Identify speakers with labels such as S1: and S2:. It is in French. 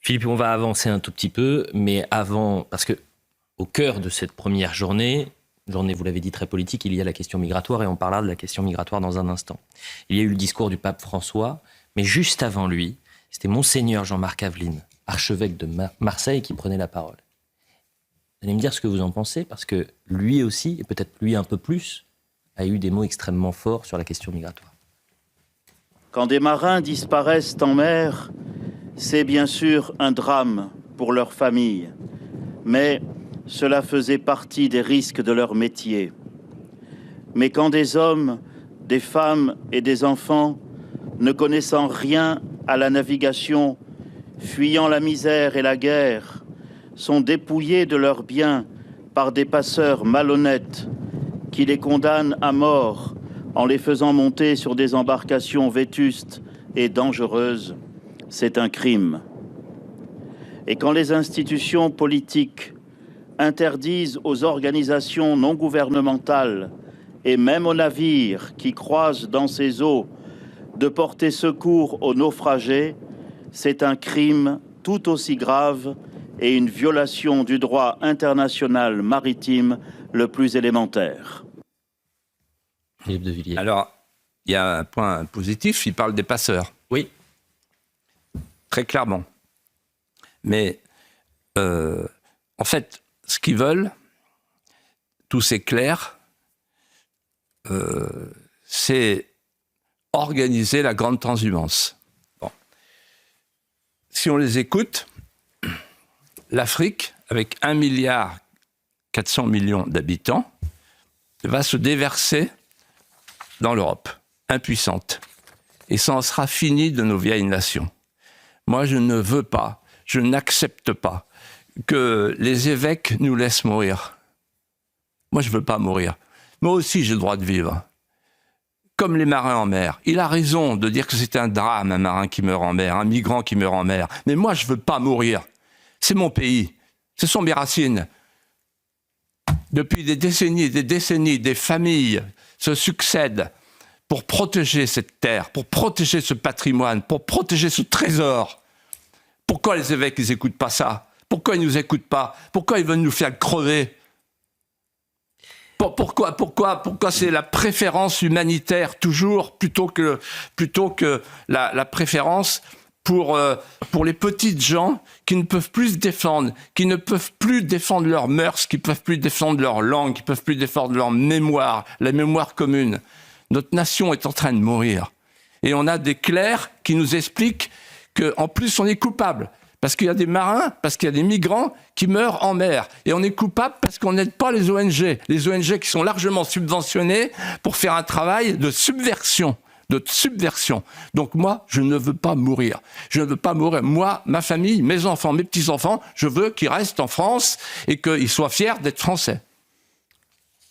S1: Philippe, on va avancer un tout petit peu, mais avant, parce que au cœur de cette première journée, vous l'avez dit, très politique, il y a la question migratoire, et on parlera de la question migratoire dans un instant. Il y a eu le discours du pape François, mais juste avant lui, c'était Monseigneur Jean-Marc Aveline, archevêque de Marseille, qui prenait la parole. Vous allez me dire ce que vous en pensez, parce que lui aussi, et peut-être lui un peu plus, a eu des mots extrêmement forts sur la question migratoire.
S2: Quand des marins disparaissent en mer, c'est bien sûr un drame pour leur famille, mais cela faisait partie des risques de leur métier. Mais quand des hommes, des femmes et des enfants, ne connaissant rien à la navigation, fuyant la misère et la guerre, sont dépouillés de leurs biens par des passeurs malhonnêtes qui les condamnent à mort en les faisant monter sur des embarcations vétustes et dangereuses, c'est un crime. Et quand les institutions politiques interdisent aux organisations non gouvernementales et même aux navires qui croisent dans ces eaux de porter secours aux naufragés, c'est un crime tout aussi grave et une violation du droit international maritime le plus élémentaire.
S1: Philippe de Villiers.
S3: Alors, il y a un point positif, il parle des passeurs.
S1: Oui.
S3: Très clairement. Mais, en fait, ce qu'ils veulent, tous ces clercs, c'est organiser la grande transhumance. Bon. Si on les écoute, l'Afrique, avec 1,4 milliard d'habitants, va se déverser dans l'Europe, impuissante. Et ça en sera fini de nos vieilles nations. Moi, je ne veux pas, je n'accepte pas que les évêques nous laissent mourir. Moi, je ne veux pas mourir. Moi aussi, j'ai le droit de vivre. Comme les marins en mer. Il a raison de dire que c'est un drame, un marin qui meurt en mer, un migrant qui meurt en mer. Mais moi, je ne veux pas mourir. C'est mon pays. Ce sont mes racines. Depuis des décennies, des familles se succèdent pour protéger cette terre, pour protéger ce patrimoine, pour protéger ce trésor. Pourquoi les évêques, ils n'écoutent pas ça? Pourquoi ils ne nous écoutent pas? Pourquoi ils veulent nous faire crever? Pourquoi c'est la préférence humanitaire toujours plutôt que la préférence pour les petites gens qui ne peuvent plus se défendre, qui ne peuvent plus défendre leurs mœurs, qui ne peuvent plus défendre leur langue, qui ne peuvent plus défendre leur mémoire, la mémoire commune. Notre nation est en train de mourir. Et on a des clercs qui nous expliquent qu'en plus on est coupable. Parce qu'il y a des marins, parce qu'il y a des migrants qui meurent en mer. Et on est coupable parce qu'on n'aide pas les ONG. Les ONG qui sont largement subventionnées pour faire un travail de subversion. Donc moi, je ne veux pas mourir. Je ne veux pas mourir. Moi, ma famille, mes enfants, mes petits-enfants, je veux qu'ils restent en France et qu'ils soient fiers d'être français.